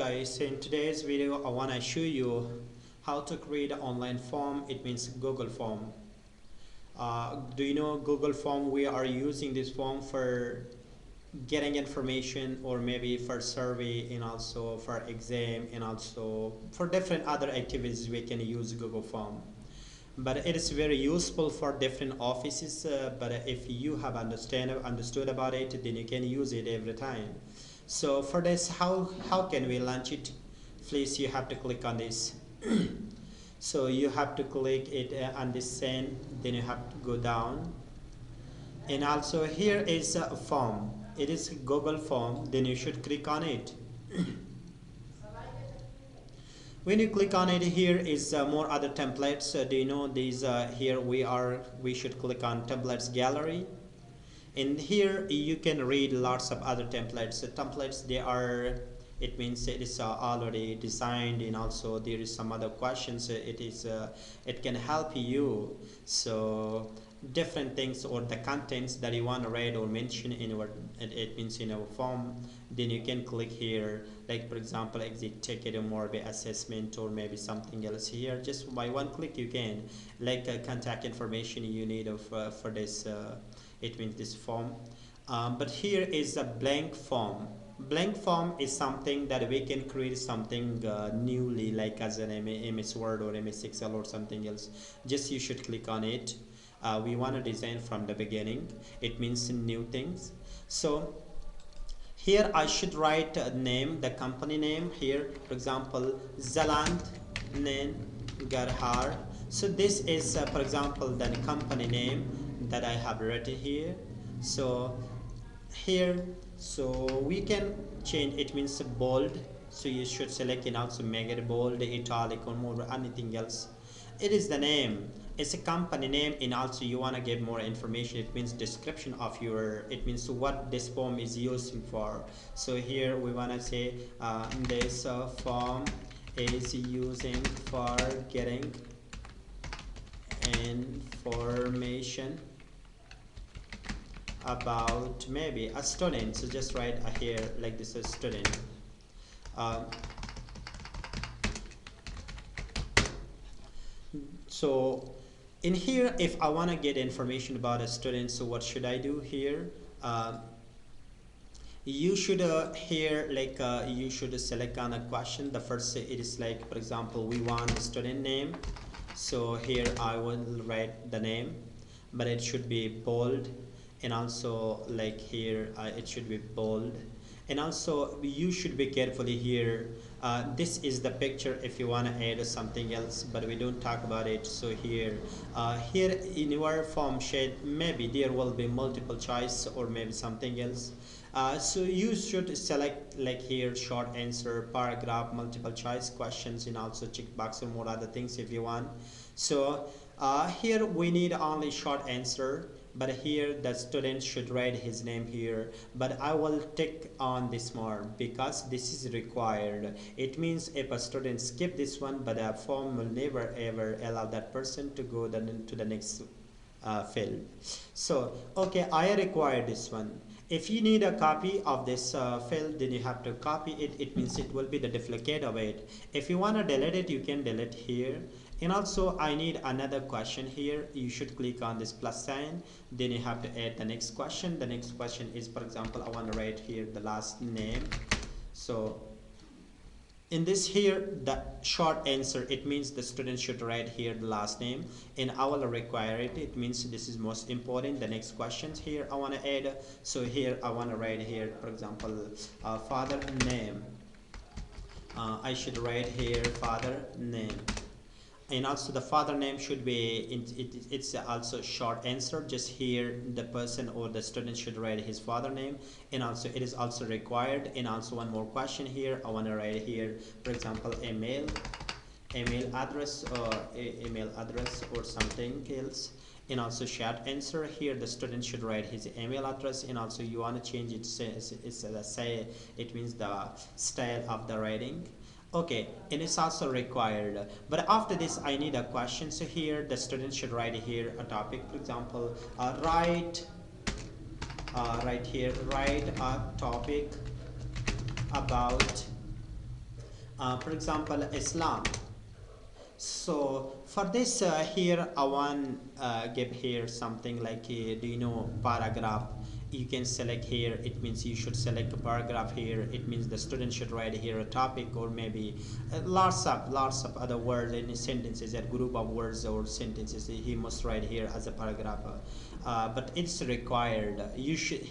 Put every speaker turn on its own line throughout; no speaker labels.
guys, in today's video I want to show you how to create an online form. It means Google form. Do you know Google form? We are using this form for getting information, or maybe for survey, and also for exam, and also for different other activities we can use Google form. But it is very useful for different offices, but if you have understood about it, then you can use it every time. So for this, how can we launch it? Please, you have to click on this. So you have to click it on this send, then you have to go down, and also here is a form. It is a Google form, then you should click on it. When you click on it, here is more other templates. Do you know these? Here we should click on templates gallery. And here you can read lots of other templates. The templates, they are, it means it is already designed, and also there is some other questions. It can help you. So different things, or the contents that you want to read or mention in our, it means in our form, then you can click here, like for example exit ticket, or more assessment, or maybe something else. Here just by one click you can, like contact information you need of for this it means this form. But here is a blank form. Blank form is something that we can create something newly, like as an MS Word or MS Excel or something else. Just you should click on it. We want to design from the beginning. It means new things. So here I should write a name, the company name here, for example Zaland Garhar. So this is for example the company name that I have written here. So here, so we can change, it means bold, so you should select and also make it bold, italic, or more anything else. It is the name, it's a company name, and also you want to give more information. It means description of your, it means what this form is using for. So here we want to say this form is using for getting information about maybe a student. So just write here like this, a student. So in here, if I want to get information about a student, so what should I do here? You should here, like you should select on a question. The first, it is like for example we want a student name. So here I will write the name, but it should be bold, and also like here it should be bold, and also you should be carefully here. This is the picture if you want to add something else, but we don't talk about it. So here here in your form sheet, maybe there will be multiple choice or maybe something else. So you should select like here short answer, paragraph, multiple choice questions, and also checkbox or more other things if you want. So here we need only short answer, but here the student should write his name here, but I will tick on this more because this is required. It means if a student skip this one, but a form will never ever allow that person to go to the next field. So okay, I require this one. If you need a copy of this field, then you have to copy it. It means it will be the duplicate of it. If you want to delete it, you can delete here. And also I need another question here. You should click on this plus sign, then you have to add the next question. The next question is, for example, I want to write here the last name. So in this here, the short answer, it means the student should write here the last name, and I will require it. It means this is most important. The next questions here I want to add. So here I want to write here, for example, father name. I should write here father name. And also the father name should be it's also short answer. Just here the person or the student should write his father name, and also it is also required. And also one more question here I want to write here, for example email address, or email address or something else. And also short answer, here the student should write his email address, and also you want to change it, say it means the style of the writing. Okay, and it's also required. But after this I need a question. So here the student should write here a topic, for example write a topic about For example, Islam. So for this here I want give here something like do you know paragraph. You can select here, it means you should select a paragraph here. It means the student should write here a topic or maybe lots of other words in sentences, a group of words or sentences he must write here as a paragraph. But it's required, you should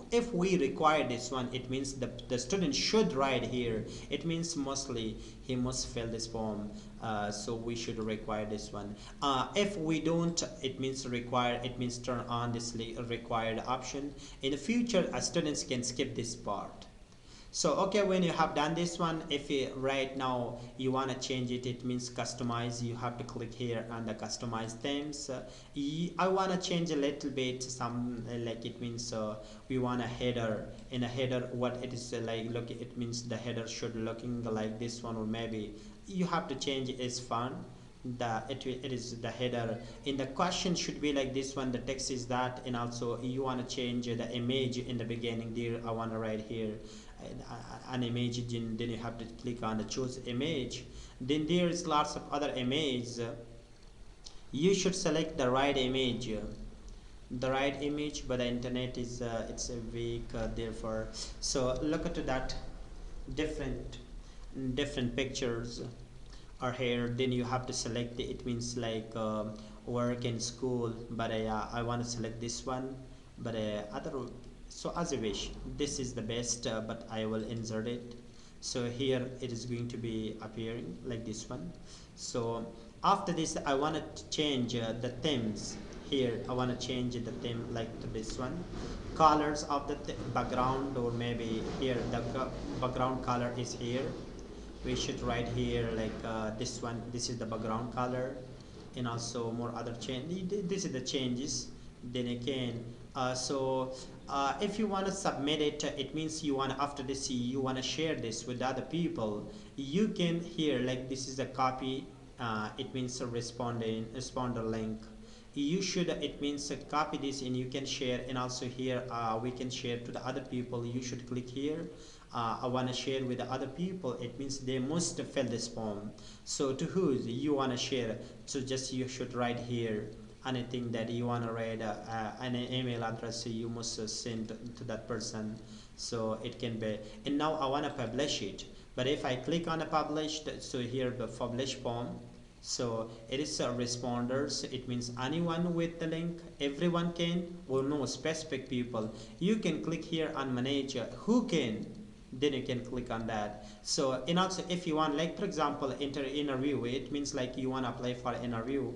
if we require this one, it means the student should write here. It means mostly he must fill this form, so we should require this one. If we don't, it means require, it means turn on this required option. In the future students can skip this part. So okay, when you have done this one, if you right now you want to change it, it means customize. You have to click here on the customize themes. I want to change a little bit some like it means we want a header. In a header what it is like, look, it means the header should looking like this one, or maybe you have to change is fun. It is the header. In the question should be like this one, the text is that, and also you want to change the image in the beginning there. I want to write here an image, then you have to click on the choose image. Then there is lots of other images. You should select the right image, but the internet is it's a weak, therefore. So look at that, different pictures are here. Then you have to select the, it means like work in school, but I want to select this one, but other. So as you wish, this is the best, but I will insert it. So here it is going to be appearing like this one. So after this I want to change the themes. Here I want to change the theme like to this one, colors of the background, or maybe here the background color is here. We should write here like this one, this is the background color, and also more other change. This is the changes. Then again if you want to submit it, it means you want after this you want to share this with other people. You can here like this is a copy, it means a responder link. You should, it means copy this and you can share, and also here we can share to the other people. You should click here, I want to share with the other people. It means they must fill this form. So to who you want to share, so just you should write here anything that you want to write, an email address you must send to that person, so it can be. And now I want to publish it, but if I click on a published, so here the publish form, so it is responders. It means anyone with the link, everyone can, or no specific people. You can click here on manage who can, then you can click on that. So and also if you want, like for example interview, it means like you want to apply for interview.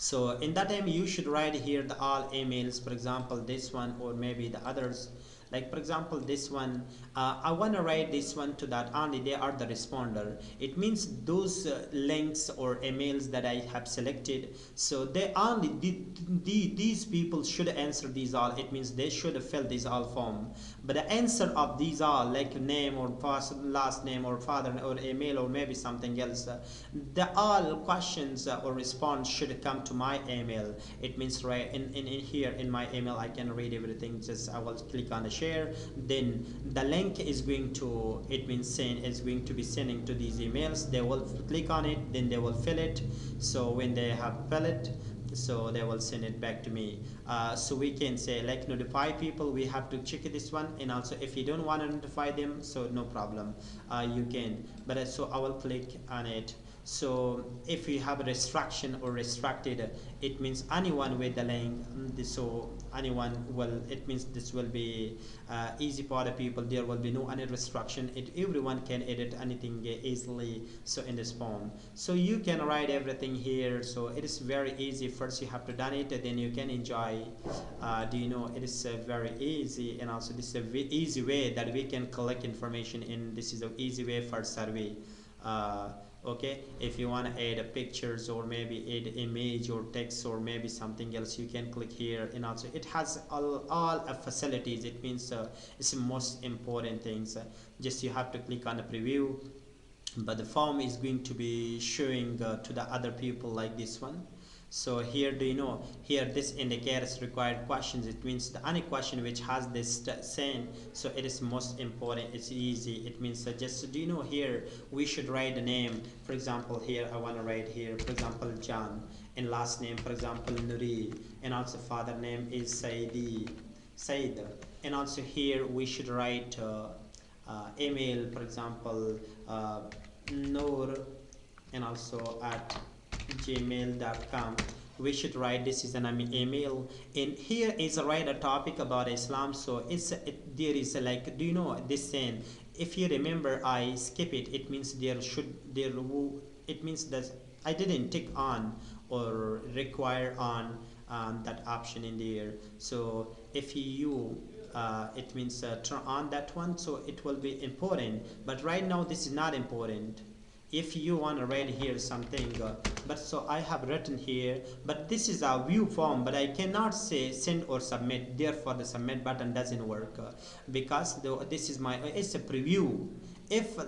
So in that time you should write here the all emails, for example this one or maybe the others. Like for example this one, I want to write this one to that only they are the responder. It means those links or emails that I have selected, so they only these people should answer these all. It means they should fill these all form, but the answer of these all like name or first last name or father or email or maybe something else, the all questions or response should come to my email. It means right in here in my email I can read everything. Just I will click on the share, then the link is going to, it means send is going to be sending to these emails. They will click on it, then they will fill it. So when they have fill it, so they will send it back to me. So we can say like notify people, we have to check this one. And also if you don't want to notify them, so no problem, you can, but so I will click on it. So if you have a restriction or restricted, it means anyone with the link, so anyone will, it means this will be easy for the people. There will be no any restriction. Everyone can edit anything easily, so in this form. So you can write everything here, so it is very easy. First you have to done it, then you can enjoy. Do you know it is very easy, and also this is a easy way that we can collect information in. This is an easy way for survey. Okay, if you want to add pictures or maybe add image or text or maybe something else, you can click here. And also it has all facilities. It means it's the most important things. Just you have to click on the preview, but the form is going to be showing to the other people like this one. So here, do you know, here this indicates required questions. It means the any question which has this saying, so it is most important, it's easy. It means just, do you know, here we should write the name. For example, here I want to write here, for example, John, and last name, for example, Nuri, and also father name is Said. And also here we should write email, for example, Noor, and also at gmail.com. We should write this is an email, and here is write a topic about Islam. So there is like, do you know this saying, if you remember I skip it, it means it means that I didn't tick on or require on that option in there. So if you it means turn on that one, so it will be important, but right now this is not important. If you want to write here something, but so I have written here, but this is a view form, but I cannot say send or submit, therefore the submit button doesn't work, because this is my, it's a preview. If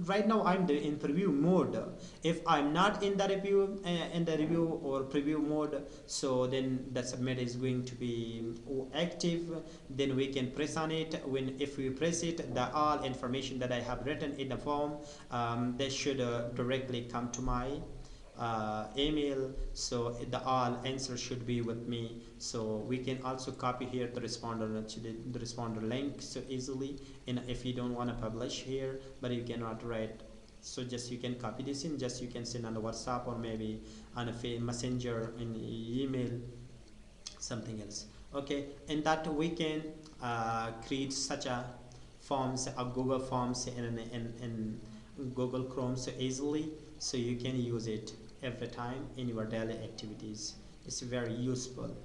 right now I'm in preview mode, if I'm not in the review or preview mode, so then the submit is going to be active. Then we can press on it. When if we press it, the all information that I have written in the form, they should directly come to my email, so the all answer should be with me. So we can also copy here the responder, the responder link so easily, and if you don't want to publish here but you cannot write, so just you can copy this in, just you can send on the WhatsApp or maybe on a messenger, in email, something else. Okay, and that we can create such a forms, a Google Forms in Google Chrome so easily, so you can use it every time in your daily activities. It's very useful.